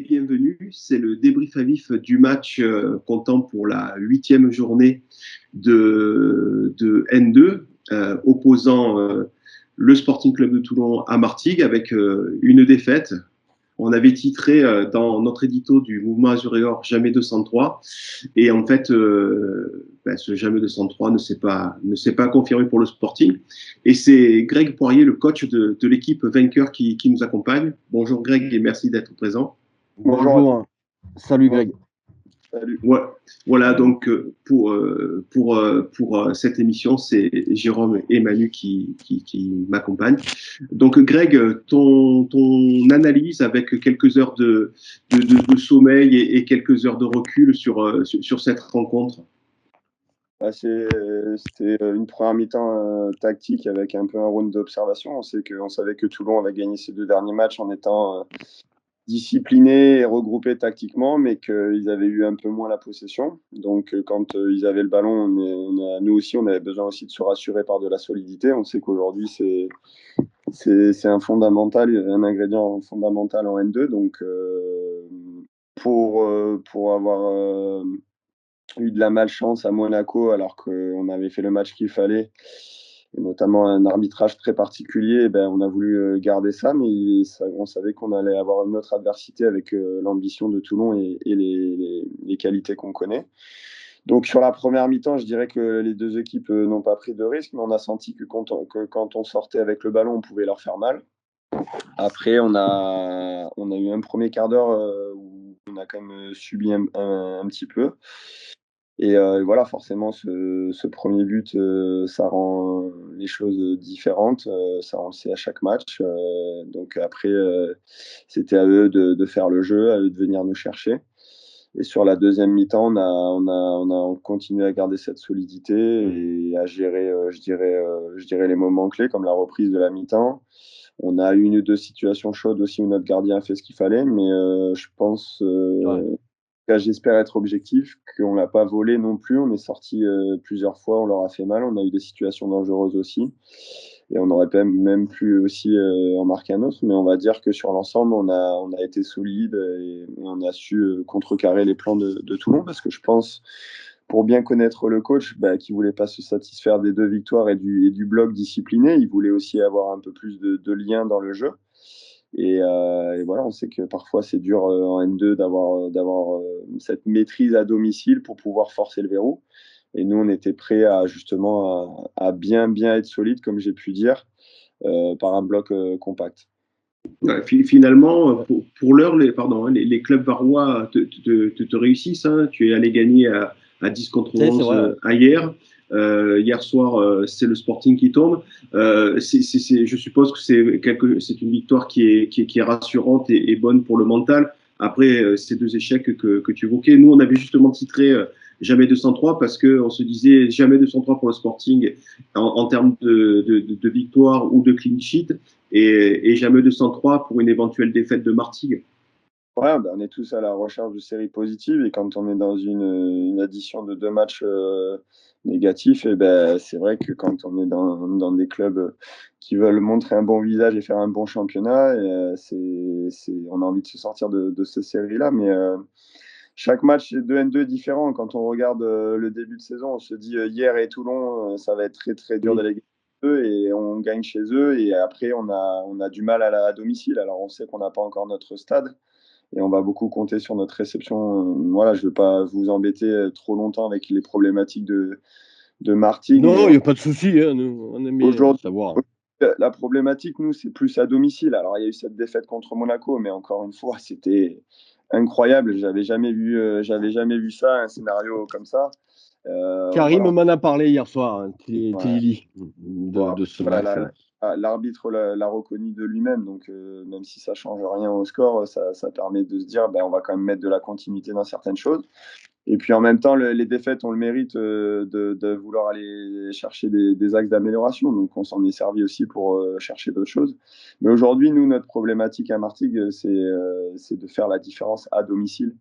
bienvenue. C'est le débrief à vif du match comptant pour la 8e journée de N2, opposant le Sporting Club de Toulon à Martigues avec une défaite. On avait titré dans notre édito du mouvement Azuréor Jamais 203. Et en fait, ce Jamais 203 ne s'est pas confirmé pour le Sporting. Et c'est Greg Poirier, le coach de l'équipe vainqueur, qui nous accompagne. Bonjour Greg et merci d'être présent. Bonjour. Salut Greg. Salut. Ouais. Voilà, donc pour cette émission, c'est Jérôme et Manu qui m'accompagnent. Donc Greg, ton analyse avec quelques heures de sommeil et quelques heures de recul sur cette rencontre. C'était une première mi-temps tactique avec un peu un round d'observation. On savait que Toulon avait gagné ses 2 derniers matchs en étant disciplinés et regroupés tactiquement, mais qu'ils avaient eu un peu moins la possession. Donc, quand ils avaient le ballon, nous aussi, on avait besoin aussi de se rassurer par de la solidité. On sait qu'aujourd'hui, c'est un ingrédient fondamental en N2. Donc, pour avoir eu de la malchance à Monaco, alors qu'on avait fait le match qu'il fallait, et notamment un arbitrage très particulier, on a voulu garder ça, mais on savait qu'on allait avoir une autre adversité avec l'ambition de Toulon et les qualités qu'on connaît. Donc sur la première mi-temps, je dirais que les 2 équipes n'ont pas pris de risque, mais on a senti que quand on sortait avec le ballon, on pouvait leur faire mal. Après, on a eu un premier quart d'heure où on a quand même subi un petit peu. Et voilà, forcément, ce premier but, ça rend les choses différentes. Ça, on le sait à chaque match. Donc après, c'était à eux de faire le jeu, à eux de venir nous chercher. Et sur la deuxième mi-temps, on a continué à garder cette solidité et à gérer, je dirais, les moments clés, comme la reprise de la mi-temps. On a eu 1 ou 2 situations chaudes aussi où notre gardien a fait ce qu'il fallait, mais je pense... J'espère être objectif, qu'on ne l'a pas volé non plus. On est sorti plusieurs fois, on leur a fait mal. On a eu des situations dangereuses aussi. Et on aurait même pu aussi en marquer un autre. Mais on va dire que sur l'ensemble, on a été solide et on a su contrecarrer les plans de Toulon. Parce que je pense, pour bien connaître le coach, qui ne voulait pas se satisfaire des 2 victoires et du bloc discipliné, il voulait aussi avoir un peu plus de lien dans le jeu. Et voilà, on sait que parfois c'est dur en N2 d'avoir cette maîtrise à domicile pour pouvoir forcer le verrou. Et nous, on était prêts à justement à bien être solide, comme j'ai pu dire, par un bloc compact. Ouais, finalement, pour l'heure, les clubs varois te réussissent. Hein. Tu es allé gagner à 10 contre 11 hier. Hier soir, c'est le Sporting qui tombe. Je suppose que c'est une victoire qui est rassurante et bonne pour le mental. Après ces 2 échecs que tu évoquais, nous, on avait justement titré Jamais 203 parce qu'on se disait jamais 203 pour le Sporting en termes de victoire ou de clean sheet et jamais 203 pour une éventuelle défaite de Martigues. Ouais, on est tous à la recherche de séries positives et quand on est dans une addition de 2 matchs négatifs, c'est vrai que quand on est dans des clubs qui veulent montrer un bon visage et faire un bon championnat, on a envie de se sortir de ces séries-là. Mais chaque match de N2 est différent. Quand on regarde le début de saison, on se dit hier et Toulon, ça va être très très dur d'aller gagner eux et on gagne chez eux. Et après, on a du mal à domicile. Alors on sait qu'on n'a pas encore notre stade. Et on va beaucoup compter sur notre réception. Voilà, je ne veux pas vous embêter trop longtemps avec les problématiques de Martigues. Non, il n'y a pas de souci. Hein, on aime bien savoir. La problématique, nous, c'est plus à domicile. Alors, il y a eu cette défaite contre Monaco, mais encore une fois, c'était incroyable. J'avais jamais vu ça, un scénario comme ça. Karim m'en a parlé hier soir, Tilly, de ce match. L'arbitre l'a reconnu de lui-même, donc même si ça change rien au score, ça permet de se dire on va quand même mettre de la continuité dans certaines choses. Et puis en même temps, les défaites ont le mérite de vouloir aller chercher des axes d'amélioration. Donc on s'en est servi aussi pour chercher d'autres choses. Mais aujourd'hui, nous, notre problématique à Martigues, c'est de faire la différence à domicile.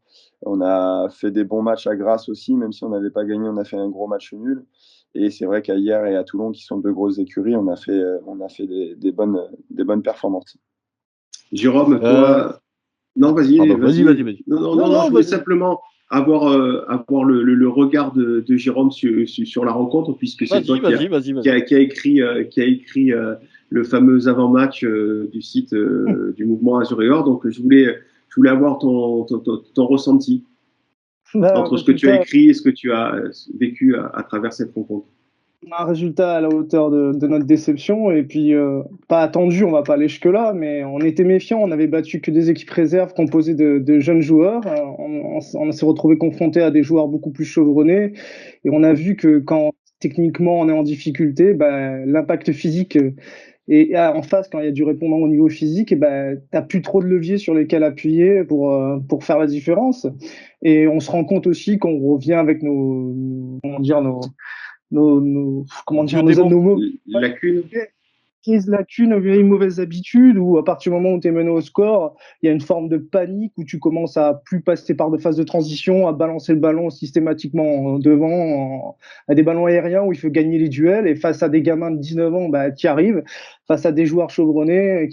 On a fait des bons matchs à Grasse aussi, même si on n'avait pas gagné, on a fait un gros match nul. Et c'est vrai qu'à hier et à Toulon, qui sont 2 grosses écuries, on a fait des bonnes performances. Jérôme, toi, Non, vas-y. Non, je voulais simplement avoir le regard de Jérôme sur la rencontre, puisque c'est toi qui a écrit le fameux avant-match du site du mouvement Azur et Or. Donc, je voulais avoir ton ressenti entre ce que tu as écrit et ce que tu as vécu à travers cette rencontre. Un résultat à la hauteur de notre déception, et puis pas attendu, on va pas aller jusque-là, mais on était méfiants, on avait battu que des équipes réserves composées de jeunes joueurs, on s'est retrouvé confronté à des joueurs beaucoup plus chevronnés, et on a vu que quand techniquement on est en difficulté, l'impact physique et en face, quand il y a du répondant au niveau physique, t'as plus trop de leviers sur lesquels appuyer pour faire la différence. Et on se rend compte aussi qu'on revient avec nos lacunes. Lacunes, vieilles mauvaises habitudes, où à partir du moment où tu es mené au score, il y a une forme de panique où tu commences à plus passer par de phases de transition, à balancer le ballon systématiquement devant, à des ballons aériens où il faut gagner les duels, et face à des gamins de 19 ans qui arrivent, face à des joueurs chevronnés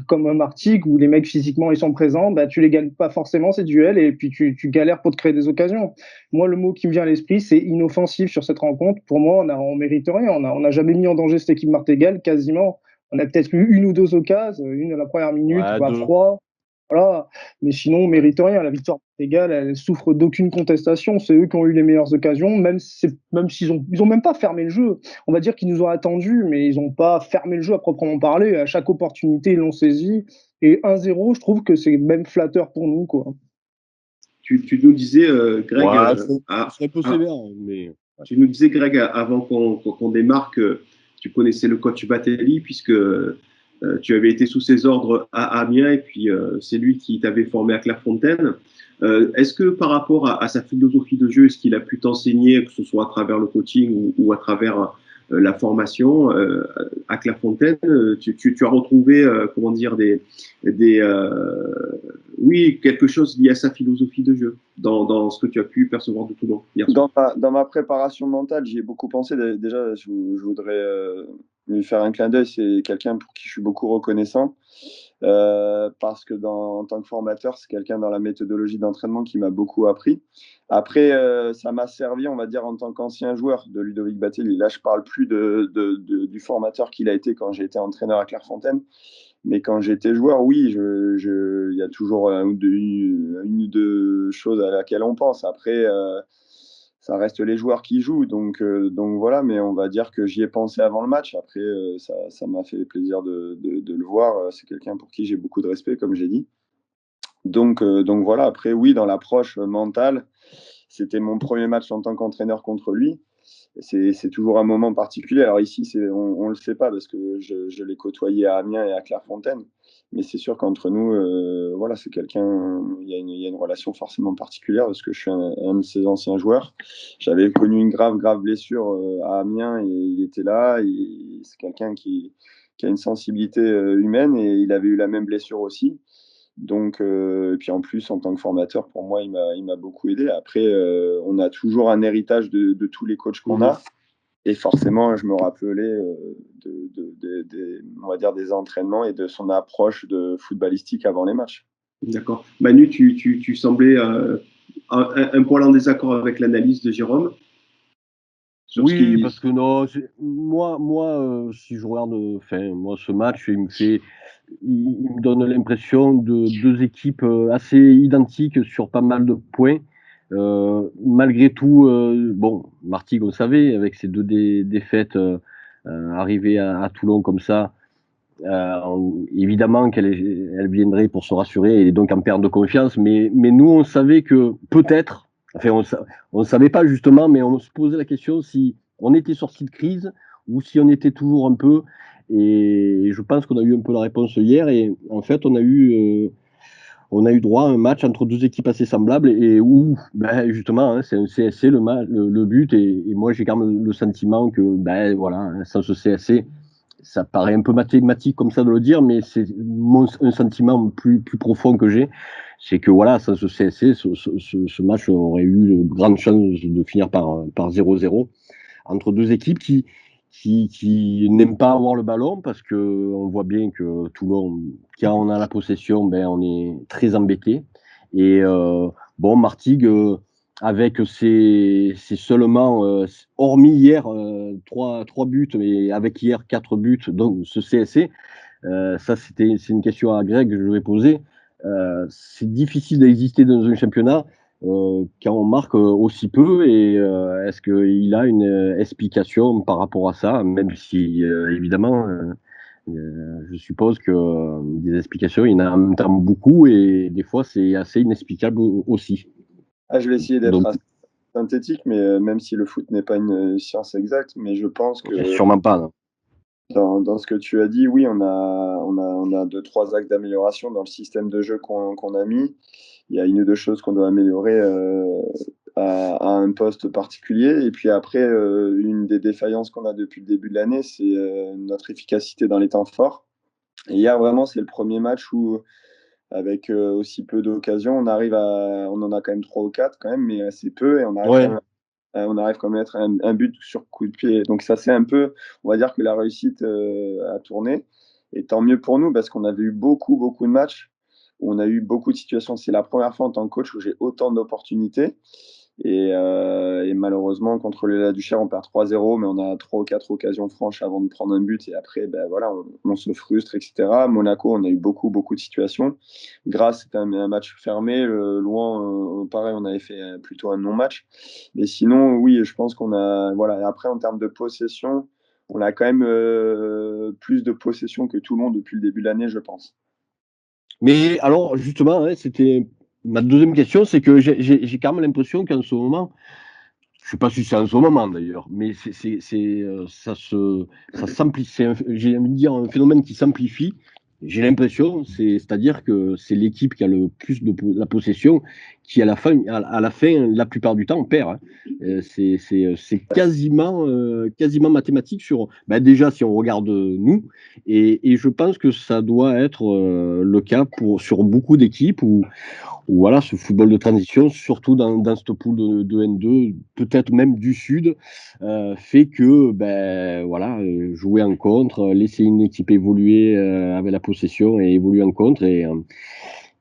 comme Martigues, où les mecs physiquement ils sont présents, tu les gagnes pas forcément ces duels, et puis tu galères pour te créer des occasions. Moi, le mot qui me vient à l'esprit, c'est inoffensif sur cette rencontre. Pour moi, on mérite rien. On n'a jamais mis en danger cette équipe martégalle, quasiment. On a peut-être eu une ou deux occasions, une à la première minute, pas trois. Voilà. Mais sinon, on mérite rien. La victoire martégalle, elle souffre d'aucune contestation. C'est eux qui ont eu les meilleures occasions, même s'ils ont même pas fermé le jeu. On va dire qu'ils nous ont attendus, mais ils n'ont pas fermé le jeu à proprement parler. À chaque opportunité, ils l'ont saisi. Et 1-0, je trouve que c'est même flatteur pour nous, quoi. Tu nous disais, Greg, c'est un peu sévère, mais... Tu nous disais, Greg, avant qu'on démarre, que tu connaissais le coach Batelli, puisque tu avais été sous ses ordres à Amiens, et puis c'est lui qui t'avait formé à Clairefontaine. Est-ce que par rapport à sa philosophie de jeu, ce qu'il a pu t'enseigner, que ce soit à travers le coaching ou à travers la formation à Clairefontaine, tu as retrouvé quelque chose lié à sa philosophie de jeu dans ce que tu as pu percevoir de Toulon hier soir. Dans ma préparation mentale, j'y ai beaucoup pensé. Déjà, je voudrais lui faire un clin d'œil. C'est quelqu'un pour qui je suis beaucoup reconnaissant. Parce que en tant que formateur, c'est quelqu'un dans la méthodologie d'entraînement qui m'a beaucoup appris. Après, ça m'a servi, on va dire, en tant qu'ancien joueur de Ludovic Batelli. Là, je parle plus du formateur qu'il a été quand j'ai été entraîneur à Clairefontaine. Mais quand j'étais joueur, oui, il y a toujours une ou deux choses à laquelle on pense. Après, ça reste les joueurs qui jouent, donc voilà. Mais on va dire que j'y ai pensé avant le match. Après, ça m'a fait plaisir de le voir. C'est quelqu'un pour qui j'ai beaucoup de respect, comme j'ai dit. Donc voilà. Après, oui, dans l'approche mentale, c'était mon premier match en tant qu'entraîneur contre lui. C'est toujours un moment particulier. Alors ici, on le sait pas parce que je l'ai côtoyé à Amiens et à Clairefontaine. Mais c'est sûr qu'entre nous, voilà, c'est quelqu'un. Il y a une relation forcément particulière parce que je suis un de ses anciens joueurs. J'avais connu une grave blessure à Amiens et il était là. C'est quelqu'un qui a une sensibilité humaine et il avait eu la même blessure aussi. Donc, et puis en plus, en tant que formateur, pour moi, il m'a beaucoup aidé. Après, on a toujours un héritage de tous les coachs qu'on a. Et forcément, je me rappelais on va dire des entraînements et de son approche de footballistique avant les matchs. D'accord. Manu, tu semblais un poil en désaccord avec l'analyse de Jérôme. Oui, parce que non, moi, si je regarde, moi, ce match, il me donne l'impression de deux équipes assez identiques sur pas mal de points. Malgré tout, Martigues, on savait, avec ces deux défaites arrivées à Toulon comme ça, évidemment qu'elle viendrait pour se rassurer et donc en perte de confiance. Mais nous, on savait que peut-être, on savait pas justement, mais on se posait la question si on était sorti de crise ou si on était toujours un peu. Et je pense qu'on a eu un peu la réponse hier. Et en fait, on a eu droit à un match entre deux équipes assez semblables et où, justement, c'est un CSC le but. Et moi, j'ai quand même le sentiment que, voilà, sans ce CSC, ça paraît un peu mathématique comme ça de le dire, mais c'est un sentiment plus profond que j'ai. C'est que, voilà, sans ce CSC, ce match aurait eu de grandes chances de finir par 0-0 entre deux équipes qui qui n'aiment pas avoir le ballon parce que on voit bien que Toulon, quand on a la possession, ben on est très embêté. Et bon, Martigues, avec ses seulement, hormis hier, 3 buts, mais avec hier 4 buts, donc ce CSC, ça c'est une question à Greg que je vais poser. C'est difficile d'exister dans un championnat quand on marque aussi peu, et est-ce qu'il a une explication par rapport à ça, même si évidemment je suppose que des explications il y en a en même temps beaucoup, et des fois c'est assez inexplicable aussi. Je vais essayer d'être assez synthétique, mais même si le foot n'est pas une science exacte, mais je pense que sûrement pas, non. Dans ce que tu as dit, oui, on a 2-3 axes d'amélioration dans le système de jeu qu'on a mis. Il y a 1 ou 2 choses qu'on doit améliorer à un poste particulier. Et puis après, une des défaillances qu'on a depuis le début de l'année, c'est notre efficacité dans les temps forts. Et hier, vraiment, c'est le premier match où, avec aussi peu d'occasions, on en a quand même 3 ou 4 quand même, mais assez peu, et on arrive quand même à mettre un but sur coup de pied. Donc ça, c'est un peu, on va dire que la réussite a tourné. Et tant mieux pour nous, parce qu'on avait eu beaucoup, beaucoup de matchs où on a eu beaucoup de situations. C'est la première fois en tant que coach où j'ai autant d'opportunités. Et malheureusement, contre le La Duchère, on perd 3-0, mais on a 3 ou 4 occasions franches avant de prendre un but. Et après, ben voilà, on se frustre, etc. Monaco, on a eu beaucoup, beaucoup de situations. Grasse, c'était un match fermé. Louan, pareil, on avait fait plutôt un non-match. Mais sinon, oui, je pense qu'on a. Voilà. Après, en termes de possession, on a quand même plus de possession que tout le monde depuis le début de l'année, je pense. Mais alors, justement, hein, c'était ma deuxième question, c'est que j'ai quand même l'impression qu'en ce moment, je ne sais pas si c'est en ce moment d'ailleurs, mais ça s'amplifie, j'ai envie de dire un phénomène qui s'amplifie. J'ai l'impression, c'est-à-dire que c'est l'équipe qui a le plus de la possession qui, à la fin, la plupart du temps, perd. Hein. C'est quasiment mathématique déjà si on regarde nous, et je pense que ça doit être le cas sur beaucoup d'équipes où voilà, ce football de transition, surtout dans cette poule de N2, peut-être même du Sud, fait que, voilà, jouer en contre, laisser une équipe évoluer avec la possession et évoluer en contre, et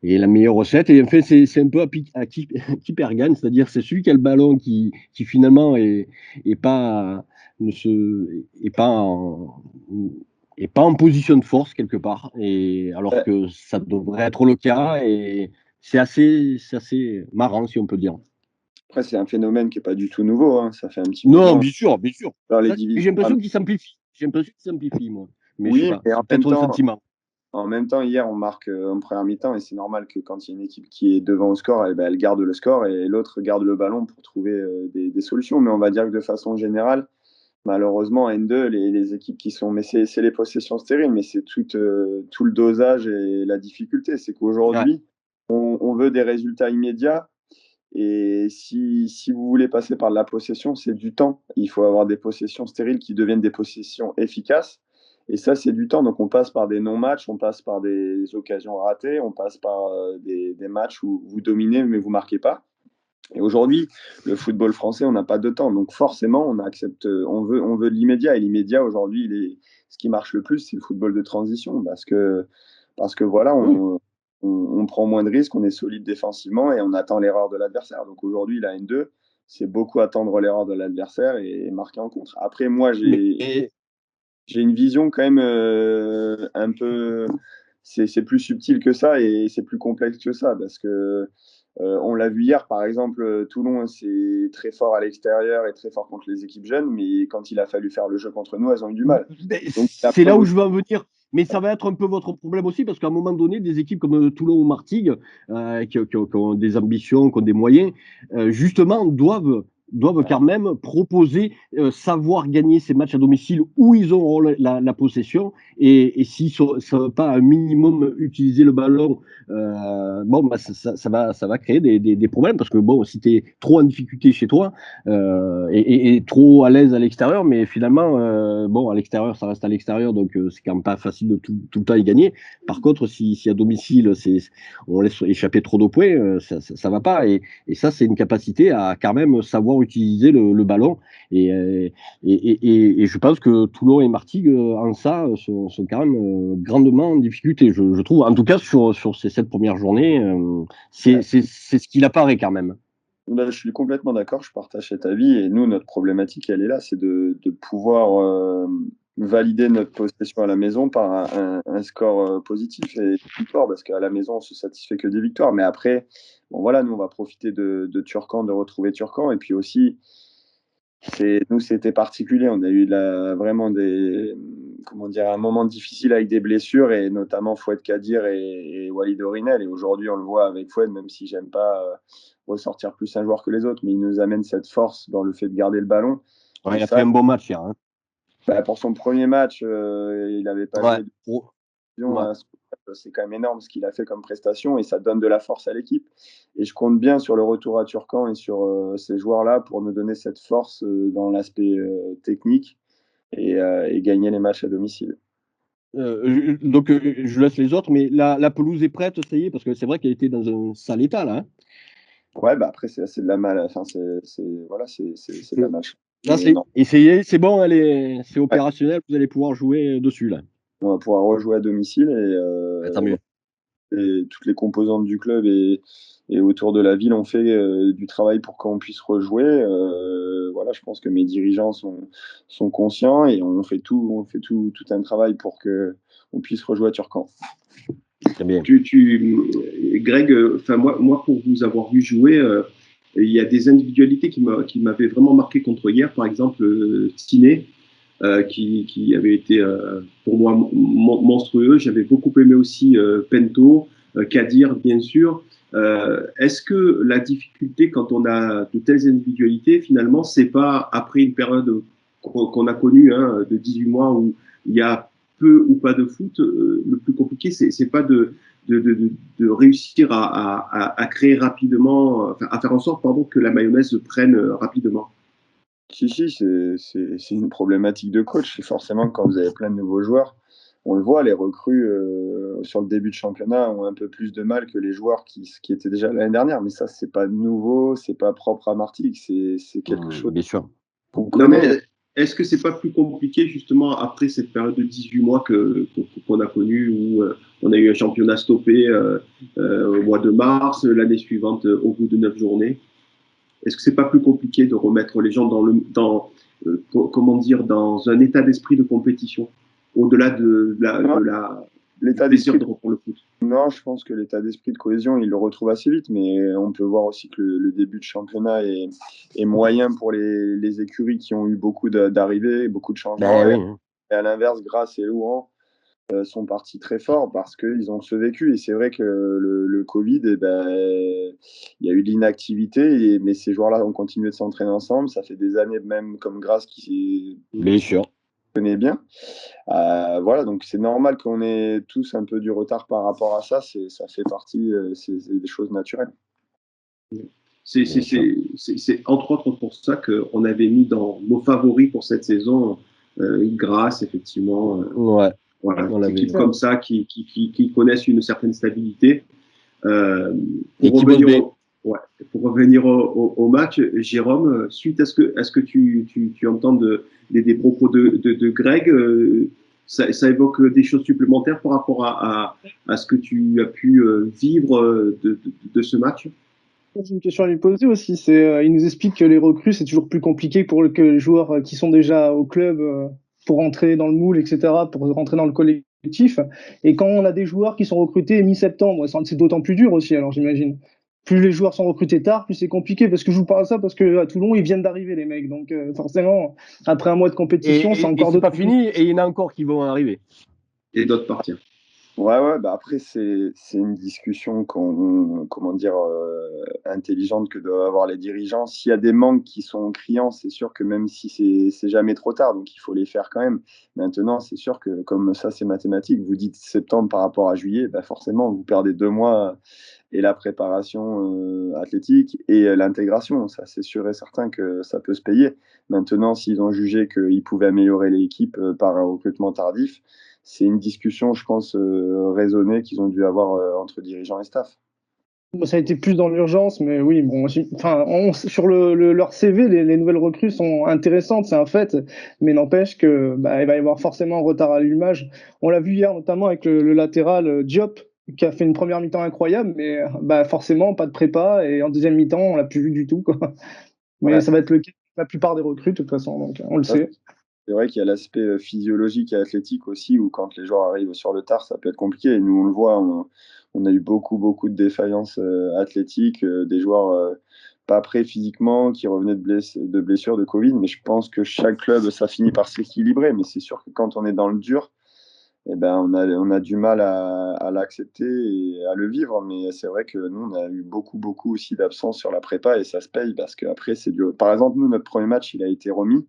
la meilleure recette. Et en fait, c'est un peu à qui perd gagne, c'est-à-dire c'est celui qui a le ballon qui finalement est pas en position de force quelque part, et alors que ça devrait être le cas, et c'est assez marrant, si on peut dire. Après, c'est un phénomène qui n'est pas du tout nouveau, hein. Ça fait un petit Non, bien sûr, bien sûr. J'ai l'impression qu'il s'amplifie. Moi. Mais oui, je sais pas, mais c'est peut-être un sentiment. En même temps, hier, on marque en première mi-temps, et c'est normal que quand il y a une équipe qui est devant au score, elle garde le score et l'autre garde le ballon pour trouver des solutions. Mais on va dire que de façon générale, malheureusement, en N2, les équipes qui sont. Mais c'est les possessions stériles, mais c'est tout le dosage et la difficulté. C'est qu'aujourd'hui, on veut des résultats immédiats. Et si vous voulez passer par la possession, c'est du temps. Il faut avoir des possessions stériles qui deviennent des possessions efficaces. Et ça, c'est du temps. Donc, on passe par des non-matchs, on passe par des occasions ratées, on passe par des matchs où vous dominez, mais vous ne marquez pas. Et aujourd'hui, le football français, on n'a pas de temps. Donc, forcément, on veut de l'immédiat. Et l'immédiat, aujourd'hui, ce qui marche le plus, c'est le football de transition. Parce que voilà, on prend moins de risques, on est solide défensivement et on attend l'erreur de l'adversaire. Donc aujourd'hui, la N2, c'est beaucoup attendre l'erreur de l'adversaire et marquer en contre. Après, moi, j'ai une vision quand même un peu. C'est plus subtil que ça et c'est plus complexe que ça, parce que on l'a vu hier, par exemple, Toulon, c'est très fort à l'extérieur et très fort contre les équipes jeunes, mais quand il a fallu faire le jeu contre nous, elles ont eu du mal. C'est là où je veux en venir. Mais ça va être un peu votre problème aussi, parce qu'à un moment donné, des équipes comme Toulon ou Martigues, qui ont des ambitions, qui ont des moyens, justement, doivent quand même proposer, savoir gagner ces matchs à domicile où ils auront la possession, et s'ils ne savent pas un minimum utiliser le ballon, ça va créer des problèmes, parce que bon, si tu es trop en difficulté chez toi et trop à l'aise à l'extérieur, mais finalement, à l'extérieur, ça reste à l'extérieur, donc c'est quand même pas facile de tout le temps y gagner. Par contre, si à domicile, on laisse échapper trop de points, ça va pas, et ça, c'est une capacité à quand même savoir savoir utiliser le ballon. Et je pense que Toulon et Martigues, en ça, sont quand même grandement en difficulté, je trouve. En tout cas, sur ces 7 premières journées, c'est ce qu'il apparaît quand même. Là, je suis complètement d'accord, je partage cet avis. Et nous, notre problématique, elle est là, c'est de pouvoir valider notre possession à la maison par un score positif et victoire, parce qu'à la maison, on se satisfait que des victoires. Mais après, bon, voilà, nous, on va profiter de Turcan, de retrouver Turcan. Et puis aussi, nous, c'était particulier. On a eu vraiment un moment difficile avec des blessures, et notamment Fouad Kadir et Walid Orinel. Et aujourd'hui, on le voit avec Fouad, même si j'aime pas ressortir plus un joueur que les autres, mais il nous amène cette force dans le fait de garder le ballon. Ouais, il a fait un bon match hier. Hein. Pour son premier match, il n'avait pas joué de c'est quand même énorme ce qu'il a fait comme prestation, et ça donne de la force à l'équipe. Et je compte bien sur le retour à Turcan et sur ces joueurs-là pour nous donner cette force dans l'aspect technique et gagner les matchs à domicile. Donc, je laisse les autres, mais la pelouse est prête, ça y est, parce que c'est vrai qu'elle était dans un sale état, là. Hein. Ouais, après, c'est de la mal. Enfin, c'est de la malchance. Là, c'est bon, c'est opérationnel, vous allez pouvoir jouer dessus, là. On va pouvoir rejouer à domicile, Tant mieux. et toutes les composantes du club et autour de la ville ont fait du travail pour qu'on puisse rejouer. Je pense que mes dirigeants sont conscients, et on fait tout un travail pour qu'on puisse rejouer à Turcan. Très bien. Greg, moi, pour vous avoir vu jouer, il y a des individualités qui m'avaient vraiment marqué contre hier. Par exemple, Tiné, qui avait été pour moi monstrueux. J'avais beaucoup aimé aussi Pento, Kadir, bien sûr. Est-ce que la difficulté quand on a de telles individualités, finalement, c'est pas après une période qu'on a connue de 18 mois où il y a peu ou pas de foot, le plus compliqué, c'est pas de réussir à créer rapidement, à faire en sorte que la mayonnaise prenne rapidement. Si, c'est une problématique de coach. Et forcément, quand vous avez plein de nouveaux joueurs, on le voit, les recrues sur le début de championnat ont un peu plus de mal que les joueurs qui étaient déjà l'année dernière. Mais ça, c'est pas nouveau, c'est pas propre à Martigues, c'est quelque chose. Bien sûr. Non, mais est-ce que c'est pas plus compliqué justement après cette période de 18 mois qu'on a connue, où on a eu un championnat stoppé au mois de mars, l'année suivante au bout de 9 journées? Est-ce que c'est pas plus compliqué de remettre les gens dans un état d'esprit de compétition, au-delà de l'état plaisir de reprendre le foot? Non, je pense que l'état d'esprit de cohésion, il le retrouve assez vite, mais on peut voir aussi que le début de championnat est moyen pour les écuries qui ont eu beaucoup d'arrivées, beaucoup de changements. Oui. Et à l'inverse, Grasse et Louhans sont partis très forts parce qu'ils ont ce vécu. Et c'est vrai que le Covid, il y a eu de l'inactivité, mais ces joueurs-là ont continué de s'entraîner ensemble. Ça fait des années, même comme Grasse, qui connaît bien. Donc c'est normal qu'on ait tous un peu du retard par rapport à ça. Ça fait partie, c'est des choses naturelles. C'est entre autres pour ça qu'on avait mis dans nos favoris pour cette saison Grasse, effectivement. Ouais. Voilà, des équipes comme ça qui connaissent une certaine stabilité. Pour revenir au match, Jérôme, suite à ce que tu entends des propos de Greg, ça évoque des choses supplémentaires par rapport à ce que tu as pu vivre de ce match? J'ai une question à lui poser aussi. Il nous explique que les recrues, c'est toujours plus compliqué pour que les joueurs qui sont déjà au club pour rentrer dans le moule, etc., pour rentrer dans le collectif. Et quand on a des joueurs qui sont recrutés mi-septembre, c'est d'autant plus dur aussi, alors j'imagine. Plus les joueurs sont recrutés tard, plus c'est compliqué. Parce que je vous parle de ça parce qu'à Toulon, ils viennent d'arriver, les mecs. Donc forcément, après un mois de compétition, c'est encore d'autres. C'est pas fini, et il y en a encore qui vont arriver. Et d'autres partir. Ouais, après, c'est une discussion intelligente que doivent avoir les dirigeants. S'il y a des manques qui sont criants, c'est sûr que même si c'est jamais trop tard, donc il faut les faire quand même. Maintenant, c'est sûr que comme ça, c'est mathématique. Vous dites septembre par rapport à juillet, forcément, vous perdez 2 mois et la préparation athlétique et l'intégration. Ça, c'est sûr et certain que ça peut se payer. Maintenant, s'ils ont jugé qu'ils pouvaient améliorer l'équipe par un recrutement tardif, c'est une discussion, je pense, raisonnée qu'ils ont dû avoir entre dirigeants et staff. Ça a été plus dans l'urgence, mais oui, bon, sur leur CV, les nouvelles recrues sont intéressantes, c'est un fait, mais n'empêche que il va y avoir forcément un retard à l'allumage. On l'a vu hier, notamment avec le latéral Diop, qui a fait une première mi-temps incroyable, mais forcément pas de prépa, et en deuxième mi-temps, on l'a plus vu du tout, quoi. Mais Ouais. ça va être le cas de la plupart des recrues, de toute façon, donc on le sait. C'est vrai qu'il y a l'aspect physiologique et athlétique aussi, où quand les joueurs arrivent sur le tard, ça peut être compliqué. Et nous, on le voit, on a eu beaucoup de défaillances athlétiques, des joueurs pas prêts physiquement, qui revenaient de blessures, de Covid. Mais je pense que chaque club, ça finit par s'équilibrer. Mais c'est sûr que quand on est dans le dur, eh ben, on a du mal à l'accepter et à le vivre. Mais c'est vrai que nous, on a eu beaucoup aussi d'absence sur la prépa et ça se paye parce qu'après, c'est dur. Par exemple, nous, notre premier match, il a été remis.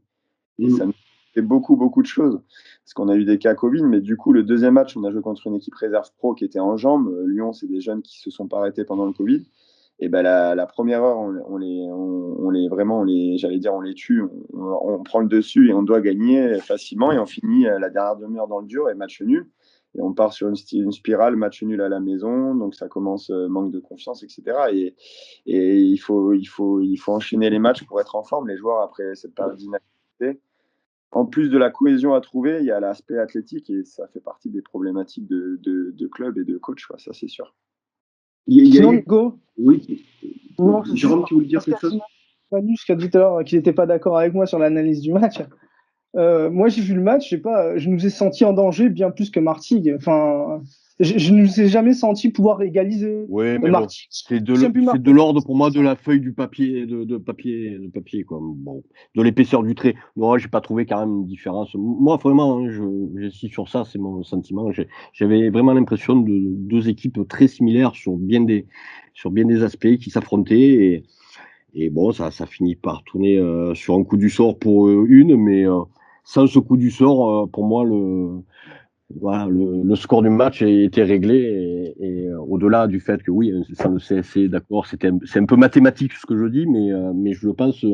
Et ça nous fait beaucoup de choses. Parce qu'on a eu des cas Covid, mais du coup, le deuxième match, on a joué contre une équipe réserve pro qui était en jambes. Lyon, c'est des jeunes qui se sont pas arrêtés pendant le Covid. Et ben la première heure, j'allais dire, on les tue, on prend le dessus et on doit gagner facilement. Et on finit la dernière demi-heure dans le dur et match nul. Et on part sur une spirale, match nul à la maison. Donc ça commence manque de confiance, etc. Et il faut enchaîner les matchs pour être en forme. Les joueurs, après cette période d'inactivité, en plus de la cohésion à trouver, il y a l'aspect athlétique et ça fait partie des problématiques de club et de coach, quoi, ça c'est sûr. Sinon, Hugo, Oui, non, Jérôme, tu voulais dire quelque chose? Manus qui a dit tout à l'heure qu'il n'était pas d'accord avec moi sur l'analyse du match. Moi, j'ai vu le match, je nous ai senti en danger bien plus que Martigues. Enfin, je ne nous ai jamais senti pouvoir égaliser. Oui, mais bon, Martigues, c'est de l'ordre pour moi de la feuille du papier, de papier, quoi. Bon, de l'épaisseur du trait. Non, j'ai pas trouvé quand même une différence. Moi, vraiment, hein, suis sur ça, c'est mon sentiment. J'avais vraiment l'impression de deux équipes très similaires sur bien des aspects qui s'affrontaient et bon, ça finit par tourner sur un coup du sort pour une, mais sans ce coup du sort, pour moi, voilà, le score du match était réglé et au-delà du fait que oui, ça le CSC, d'accord, c'est un peu mathématique ce que je dis, mais je le pense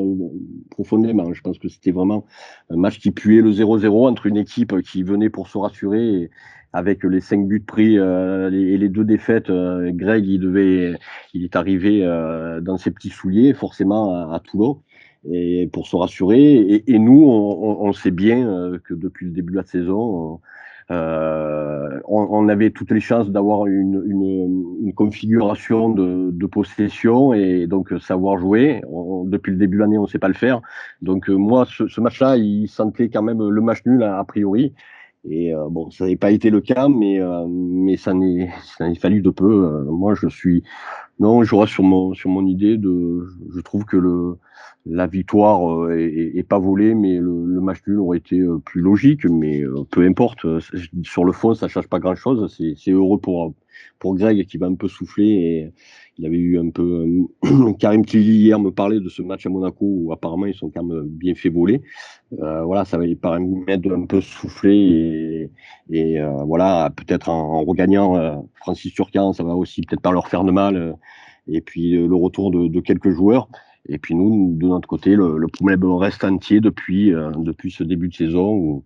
profondément. Je pense que c'était vraiment un match qui puait le 0-0 entre une équipe qui venait pour se rassurer et avec les 5 buts pris et les 2 défaites. Greg, il est arrivé dans ses petits souliers, forcément à Toulon. Et pour se rassurer, et nous, on sait bien que depuis le début de la saison, on avait toutes les chances d'avoir une configuration de possession et donc savoir jouer. Depuis le début de l'année, on ne sait pas le faire. Donc moi, ce match-là, il sentait quand même le match nul a priori. Et bon, ça n'avait pas été le cas, mais ça n'a fallu de peu. Moi, non, je reste sur mon idée je trouve que la victoire est pas volée, mais le match nul aurait été plus logique, mais peu importe. Sur le fond, ça change pas grand-chose. C'est heureux pour Greg qui va un peu souffler et il avait eu un peu Karim Tilly hier me parlait de ce match à Monaco où apparemment ils sont quand même bien fait voler. Voilà, ça va lui permettre de un peu souffler et voilà, peut-être en regagnant Francis Turcan, ça va aussi peut-être pas leur faire de mal. Et puis le retour de quelques joueurs. Et puis nous, de notre côté, le problème reste entier depuis ce début de saison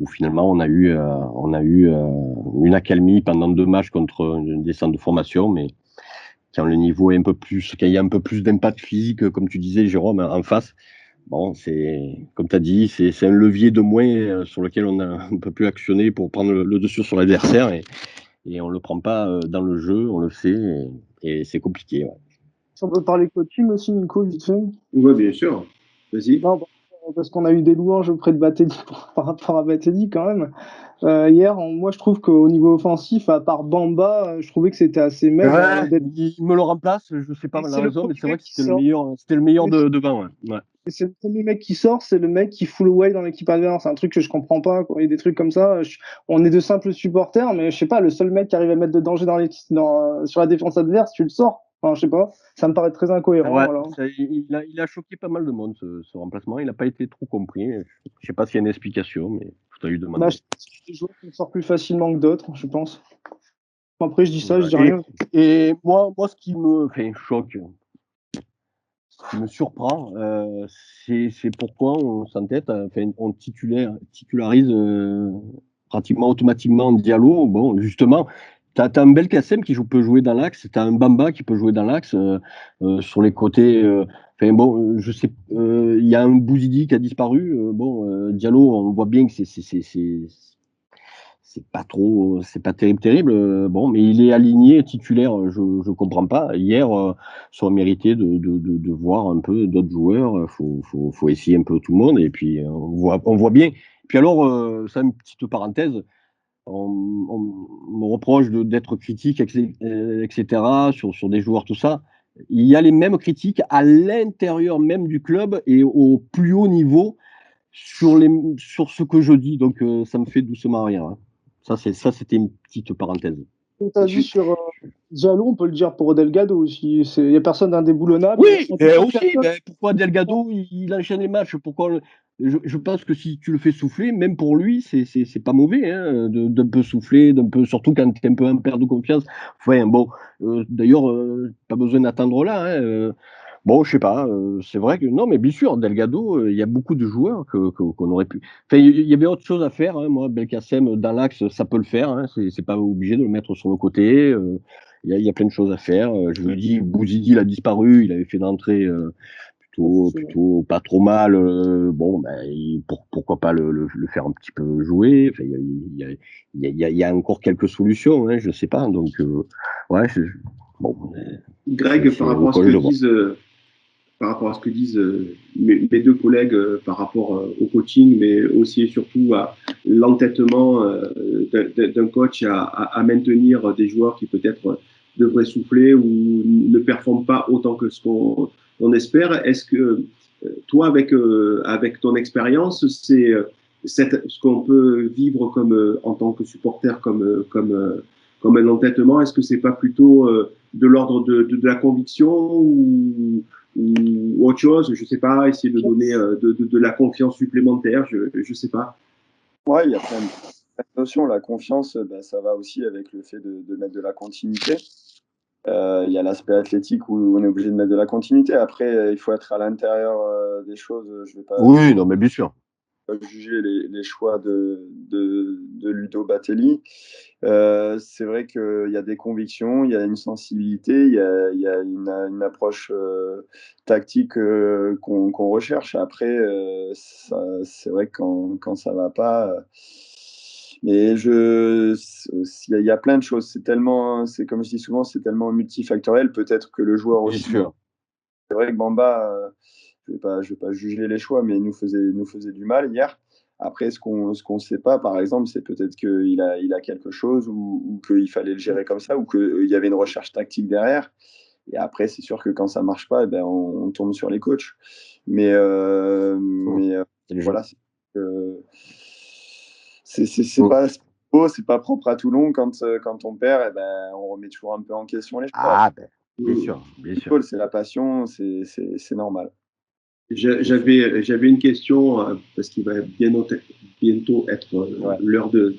où finalement on a eu une accalmie pendant 2 matchs contre des centres de formation, mais quand le niveau est quand il y a un peu plus d'impact physique, comme tu disais, Jérôme, en face. Bon, comme tu as dit, c'est un levier de moins sur lequel on ne peut plus actionner pour prendre le dessus sur l'adversaire et on ne le prend pas dans le jeu, on le sait, et c'est compliqué. Ouais. Si on peut parler coaching aussi, Nico, vite fait. Oui, bien sûr. Vas-y. Non, parce qu'on a eu des louanges auprès de Batelli par rapport à Batelli quand même. Hier, moi je trouve qu'au niveau offensif, à part Bamba, je trouvais que c'était assez maigre. Il me le remplace, je sais pas la raison, mais c'est vrai que c'était le meilleur devant. Ouais. C'est le premier mec qui sort, c'est le mec qui fout le way dans l'équipe adverse. C'est un truc que je comprends pas. Quoi. Il y a des trucs comme ça. On est de simples supporters, mais je sais pas, le seul mec qui arrive à mettre de danger sur la défense adverse, tu le sors. Enfin, je sais pas. Ça me paraît très incohérent. Ouais, voilà. il a choqué pas mal de monde ce remplacement. Il n'a pas été trop compris. Je sais pas s'il y a une explication, mais je t'ai eu demandé. Je pense que des joueurs qui sortent plus facilement que d'autres, je pense. Après, je dis ça, je dis rien. Et moi, ce qui me choque, ce qui me surprend, c'est pourquoi on s'entête, on titularise pratiquement automatiquement Diallo. Bon, justement, t'as un Belkacem qui peut jouer dans l'axe, t'as un Bamba qui peut jouer dans l'axe, sur les côtés. Enfin bon, je sais, il y a un Bouzidi qui a disparu. Diallo, on voit bien que c'est pas terrible. Bon, mais il est aligné titulaire. Je comprends pas. Hier, ça aurait mérité de voir un peu d'autres joueurs. Faut essayer un peu tout le monde et puis on voit bien. Puis alors, ça une petite parenthèse. On me reproche d'être critique, etc., sur des joueurs, tout ça. Il y a les mêmes critiques à l'intérieur même du club et au plus haut niveau sur ce que je dis. Donc, ça me fait doucement rire. Hein. C'était une petite parenthèse. Tu as dit sur Diallo, on peut le dire pour Delgado aussi. Il n'y a personne d'indéboulonnable. Oui, aussi. Pourquoi Delgado, il enchaîne les matchs? Je pense que si tu le fais souffler, même pour lui, c'est pas mauvais hein, d'un peu souffler, surtout quand tu es un peu un père de confiance. Enfin, bon, d'ailleurs, pas besoin d'attendre là. Hein, bon, je sais pas. C'est vrai que non, mais bien sûr, Delgado, il y a beaucoup de joueurs qu'on aurait pu. Enfin, il y avait autre chose à faire. Hein, moi, Belkacem dans l'axe, ça peut le faire. Hein, c'est pas obligé de le mettre sur le côté. Il y a plein de choses à faire. Je le dis, Bouzidi, il a disparu. Il avait fait d'entrée plutôt pas trop mal. Pourquoi pas le faire un petit peu jouer. Enfin, il y a encore quelques solutions. Hein, je sais pas. Donc, ouais. Bon. Greg, par rapport à ce que disent mes deux collègues par rapport au coaching, mais aussi et surtout à l'entêtement d'un coach à maintenir des joueurs qui peut-être devraient souffler ou ne performent pas autant que ce qu'on espère. Est-ce que toi, avec ton expérience, c'est ce qu'on peut vivre comme en tant que supporter comme un entêtement? Est-ce que c'est pas plutôt de l'ordre de la conviction ou autre chose, je sais pas, essayer de donner de la confiance supplémentaire, je sais pas. Ouais, il y a plein de notions. La confiance, ça va aussi avec le fait de mettre de la continuité. Il y a l'aspect athlétique où on est obligé de mettre de la continuité. Après, il faut être à l'intérieur des choses. Je vais pas Oui, non, mais bien sûr. juger les choix de Ludo Batelli. C'est vrai qu'il y a des convictions, il y a une sensibilité, il y a une approche tactique qu'on recherche. Après, c'est vrai que quand ça va pas. Mais il y a plein de choses. C'est comme je dis souvent, c'est tellement multifactoriel. Peut-être que le joueur Bien aussi. sûr. C'est vrai que Bamba, je vais pas juger les choix, mais il nous faisait du mal hier. Après, ce qu'on sait pas, par exemple, c'est peut-être qu'il a quelque chose ou qu'il fallait le gérer comme ça ou qu'il y avait une recherche tactique derrière. Et après, c'est sûr que quand ça marche pas, on tombe sur les coachs. Mais voilà, c'est pas beau, c'est pas propre à Toulon. Quand on perd, on remet toujours un peu en question les choix. Ah, bien sûr, bien sûr. C'est la passion, c'est normal. J'avais une question parce qu'il va bientôt être l'heure de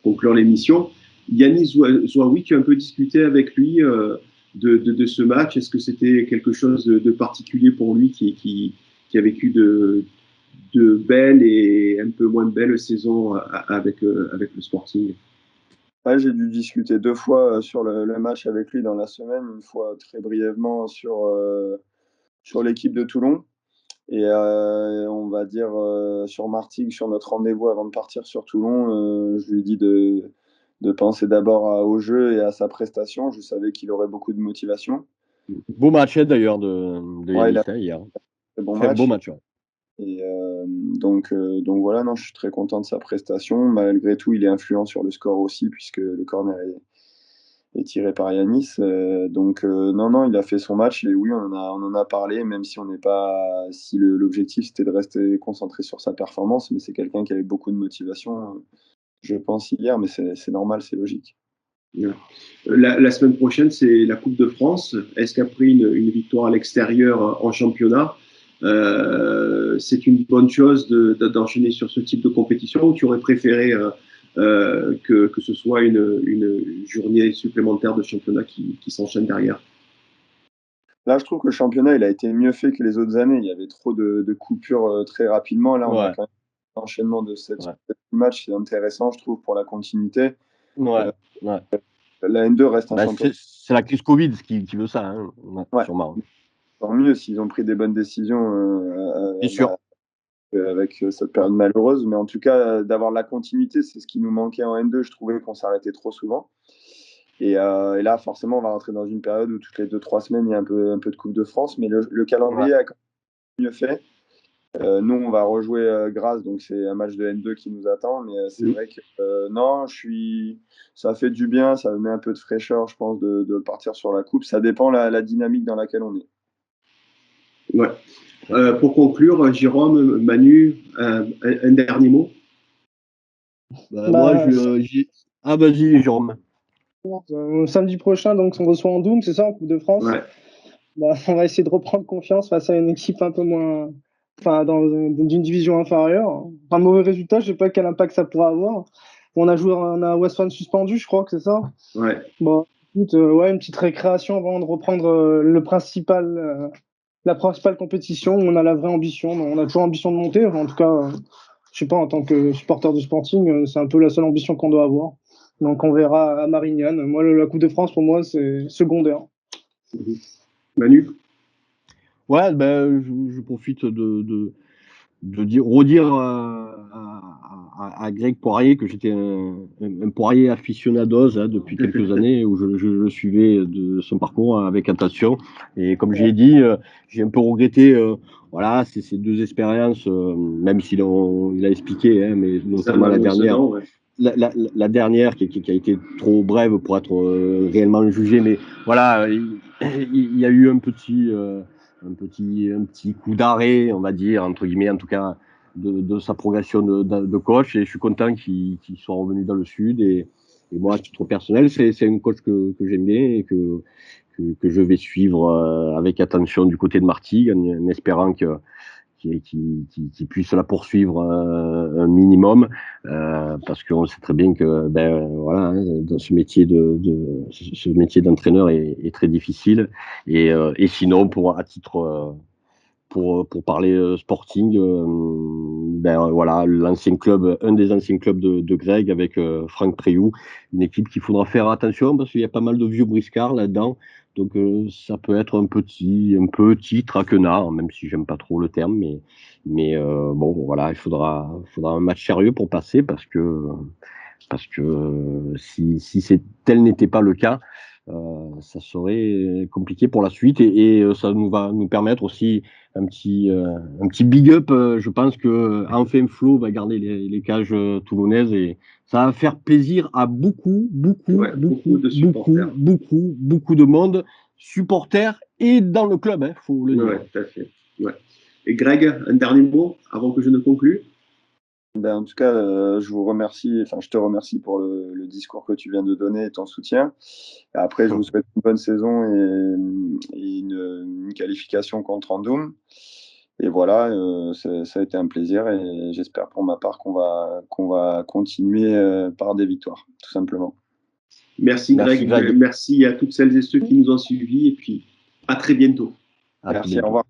conclure l'émission. Yannis Zouaoui, tu as un peu discuté avec lui de ce match. Est-ce que c'était quelque chose de particulier pour lui qui a vécu de belles et un peu moins belles saisons avec le Sporting? Ouais, j'ai dû discuter 2 fois sur le match avec lui dans la semaine, une fois très brièvement sur l'équipe de Toulon et on va dire, sur Martigues, sur notre rendez-vous avant de partir sur Toulon, je lui ai dit de penser d'abord au jeu et à sa prestation. Je savais qu'il aurait beaucoup de motivation. Beau match d'ailleurs de Ouais, il Yannis a hier. fait un bon Très beau match match. Ouais. et donc voilà, non, je suis très content de sa prestation. Malgré tout, il est influent sur le score aussi puisque le corner est tiré par Yanis. Non, il a fait son match et oui, on en a parlé, même si on n'est pas. Si l'objectif c'était de rester concentré sur sa performance, mais c'est quelqu'un qui avait beaucoup de motivation, je pense, hier, mais c'est normal, c'est logique. La semaine prochaine, c'est la Coupe de France. Est-ce qu'après une victoire à l'extérieur en championnat, c'est une bonne chose d'enchaîner sur ce type de compétition ou tu aurais préféré que ce soit une journée supplémentaire de championnat qui s'enchaîne derrière? Là, je trouve que le championnat, il a été mieux fait que les autres années. Il y avait trop de coupures très rapidement. Là, on a quand même un enchaînement de 7 matchs. C'est intéressant, je trouve, pour la continuité. Ouais, ouais. La N2 reste un champion. C'est la crise Covid qui veut ça, hein, ouais. Sûrement. Tant mieux s'ils ont pris des bonnes décisions Bien sûr. avec cette période malheureuse. Mais en tout cas, d'avoir la continuité, c'est ce qui nous manquait en N2. Je trouvais qu'on s'arrêtait trop souvent. Et là, forcément, on va rentrer dans une période où toutes les 2-3 semaines, il y a un peu de Coupe de France. Mais le calendrier a quand même mieux fait. Nous, on va rejouer Grasse, donc c'est un match de N2 qui nous attend. Mais c'est vrai que non, ça fait du bien, ça met un peu de fraîcheur, je pense, de partir sur la coupe. Ça dépend la dynamique dans laquelle on est. Ouais. Pour conclure, Jérôme, Manu, un dernier mot. Moi, vas-y, Jérôme. Samedi prochain, donc, on reçoit en Doom, c'est ça, en Coupe de France. Ouais. On va essayer de reprendre confiance face à une équipe un peu moins, d'une division inférieure. Un mauvais résultat, je sais pas quel impact ça pourra avoir. On a Westphal suspendu, je crois que c'est ça. Ouais. Bon, écoute, une petite récréation avant de reprendre la principale compétition où on a la vraie ambition. On a toujours ambition de monter. En tout cas, je sais pas, en tant que supporter du Sporting, c'est un peu la seule ambition qu'on doit avoir. Donc on verra à Marignane. Moi, la Coupe de France, pour moi, c'est secondaire. Manu. Ouais, je profite de redire à Greg Poirier que j'étais un Poirier aficionados depuis quelques années, où je le suivais de son parcours avec attention. Et comme j'ai dit, j'ai un peu regretté voilà, ces deux expériences, même s'il a expliqué, hein, mais notamment la dernière. La dernière qui a été trop brève pour être réellement jugée, mais voilà, il y a eu un petit coup d'arrêt, on va dire, entre guillemets, en tout cas, de sa progression de coach, et je suis content qu'il soit revenu dans le Sud, et moi, à titre personnel, c'est un coach que j'aime bien et que je vais suivre avec attention du côté de Martigues, en espérant qu'il puisse la poursuivre un minimum, parce qu'on sait très bien que voilà, hein, dans ce métier ce métier d'entraîneur est très difficile, et sinon à titre pour parler Sporting, voilà, un des anciens clubs de Greg avec Franck Préhoux, une équipe qu'il faudra faire attention parce qu'il y a pas mal de vieux briscards là-dedans, donc ça peut être un petit traquenard, même si j'aime pas trop le terme, mais bon, voilà, il faudra un match sérieux pour passer, parce que si tel n'était pas le cas, ça serait compliqué pour la suite, et ça va nous permettre aussi un petit big up. Je pense que enfin Flo va garder les cages toulonnaises, et ça va faire plaisir à beaucoup de monde, supporters et dans le club, hein, faut le dire. Ouais, tout à fait. Ouais. Et Greg, un dernier mot avant que je ne conclue. En tout cas, je te remercie pour le discours que tu viens de donner et ton soutien. Après, je vous souhaite une bonne saison et une qualification contre Andoum. Et voilà, ça a été un plaisir, et j'espère pour ma part qu'on va continuer par des victoires, tout simplement. Merci Greg. Merci à toutes celles et ceux qui nous ont suivis, et puis à très bientôt. Merci, au revoir.